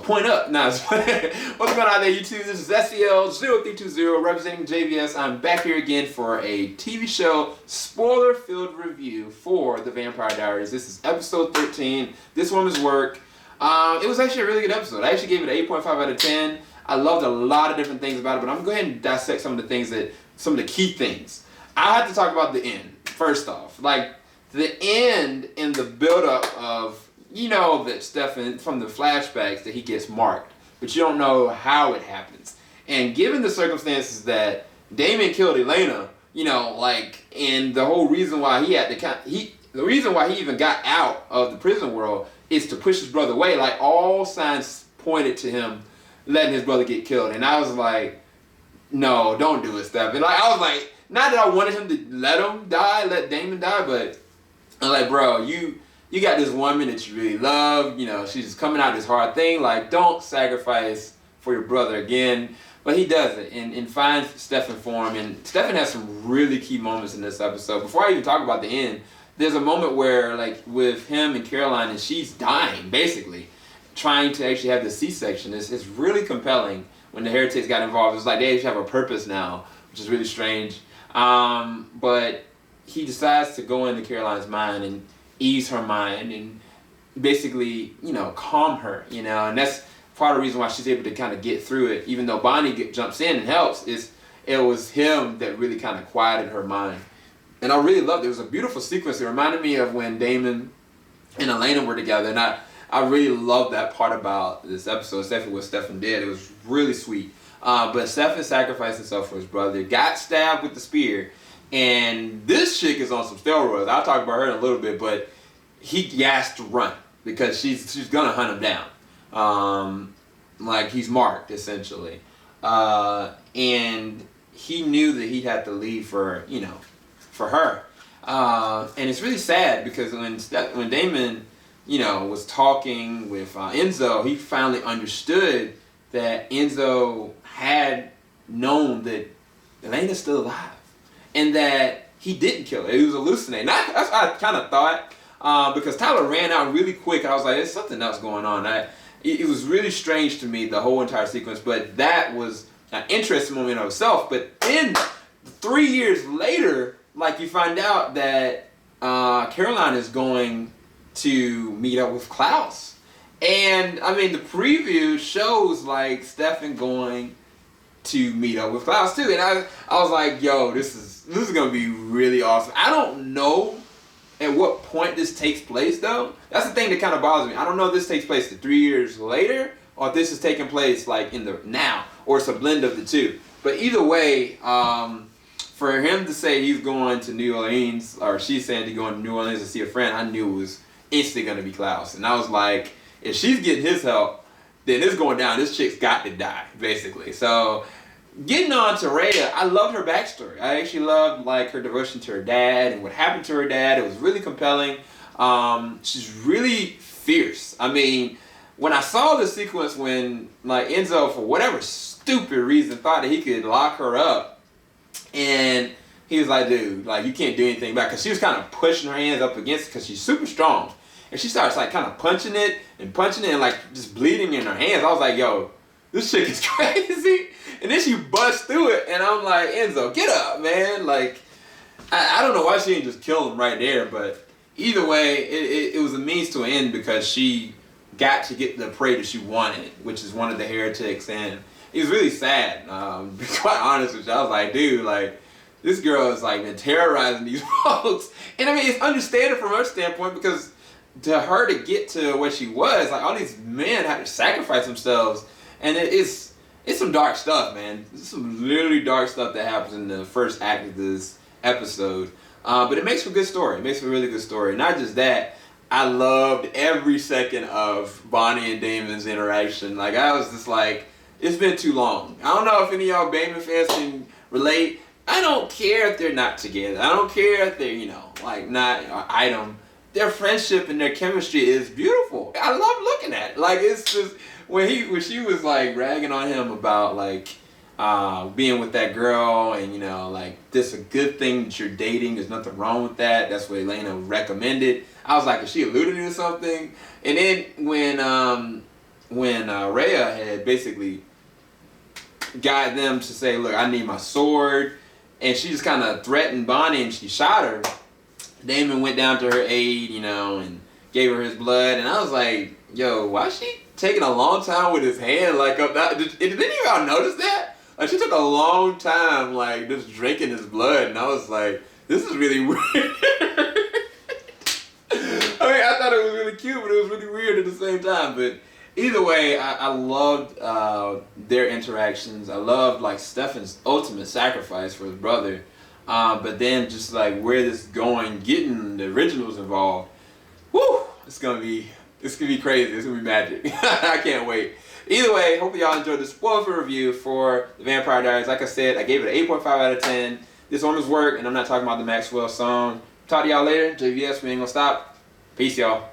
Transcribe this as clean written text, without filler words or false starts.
point up. Now, what's going on there, YouTube? This is SEL0320 representing JVS. I'm back here again for a TV show spoiler-filled review for The Vampire Diaries. This is episode 13. This Woman's Work. It was actually a really good episode. I actually gave it an 8.5 out of 10. I loved a lot of different things about it, but I'm going to go ahead and dissect some of the key things. I have to talk about the end, first off. Like, the end and the build-up of, that Stefan, from the flashbacks, that he gets marked, but you don't know how it happens. And given the circumstances that Damon killed Elena, and the whole reason why the reason why he even got out of the prison world is to push his brother away. Like, all signs pointed to him letting his brother get killed. And I was like, no, don't do it, Stefan. Like, I was like, not that I wanted him to let Damon die, but I'm like, bro, you got this woman that you really love, she's coming out of this hard thing, like, don't sacrifice for your brother again. But he does it and finds Stefan for him, and Stefan has some really key moments in this episode. Before I even talk about the end, there's a moment where, like, with him and Caroline, and she's dying, basically, trying to actually have the C-section. It's really compelling when the heretics got involved. It's like they actually have a purpose now, which is really strange. But he decides to go into Caroline's mind and ease her mind and basically, calm her, and that's part of the reason why she's able to kind of get through it. Even though Bonnie jumps in and helps, it was him that really kind of quieted her mind. And I really loved it. It was a beautiful sequence. It reminded me of when Damon and Elena were together, and I really loved that part about this episode, especially what Stefan did. It was really sweet. But Stefan sacrificed himself for his brother, got stabbed with the spear, and this chick is on some steroids. I'll talk about her in a little bit, but he has to run because she's gonna hunt him down. Like, he's marked, essentially. And he knew that he had to leave for her. And it's really sad because when Damon, was talking with Enzo, he finally understood that Enzo had known that Elena's still alive and that he didn't kill her. He was hallucinating. That's what I kind of thought, because Tyler ran out really quick, and I was like, there's something else going on. It was really strange to me, the whole entire sequence, but that was an interesting moment in itself. But then 3 years later, like, you find out that Caroline is going to meet up with Klaus. And I mean, the preview shows like Stefan going to meet up with Klaus too. And I was like, yo, this is gonna be really awesome. I don't know at what point this takes place though. That's the thing that kind of bothers me. I don't know if this takes place 3 years later or if this is taking place like in the now, or it's a blend of the two. But either way, for him to say he's going to New Orleans, or she's saying he's going to New Orleans to see a friend, I knew it was instantly going to be Klaus. And I was like, if she's getting his help, then it's going down. This chick's got to die, basically. So, getting on to Rayna, I loved her backstory. I actually loved, like, her devotion to her dad and what happened to her dad. It was really compelling. She's really fierce. I mean, when I saw the sequence when, like, Enzo, for whatever stupid reason, thought that he could lock her up, and he was like, dude, like, you can't do anything back. Because she was kind of pushing her hands up against it because she's super strong. And she starts, like, kind of punching it, and, like, just bleeding in her hands. I was like, yo, this chick is crazy. And then she busts through it, and I'm like, Enzo, get up, man. Like, I don't know why she didn't just kill him right there. But either way, it was a means to an end because she got to get the prey that she wanted, which is one of the heretics. And it was really sad, to be quite honest with you. I was like, dude, like, this girl has, like, been terrorizing these folks. And I mean, it's understandable from her standpoint because to her to get to what she was, like, all these men had to sacrifice themselves. And it's some dark stuff, man. It's some literally dark stuff that happens in the first act of this episode. But it makes for a good story. It makes for a really good story. Not just that, I loved every second of Bonnie and Damon's interaction. Like, I was just like, it's been too long. I don't know if any of y'all Damon fans can relate. I don't care if they're not together. I don't care if they're, like, not an item. Their friendship and their chemistry is beautiful. I love looking at it. Like, it's just, when she was, like, ragging on him about, like, being with that girl and, like, this is a good thing that you're dating. There's nothing wrong with that. That's what Elena recommended. I was like, is she alluding to something? And then when when Rhea had basically got them to say, look, I need my sword, and she just kind of threatened Bonnie and she shot her, Damon went down to her aid, you know, and gave her his blood, and I was like, yo, why is she taking a long time with his hand, like, up that? Did any of y'all notice that? Like, she took a long time, like, just drinking his blood, and I was like, this is really weird. I mean, I thought it was really cute, but it was really weird at the same time. But either way, I loved their interactions. I loved, like, Stefan's ultimate sacrifice for his brother. But then just, like, where this is going, getting the originals involved, whoo, it's gonna be crazy. It's gonna be magic. I can't wait. Either way, hopefully y'all enjoyed the spoiler review for The Vampire Diaries. Like I said, I gave it an 8.5 out of 10. This one was work, and I'm not talking about the Maxwell song. Talk to y'all later. JVS, we ain't gonna stop. Peace, y'all.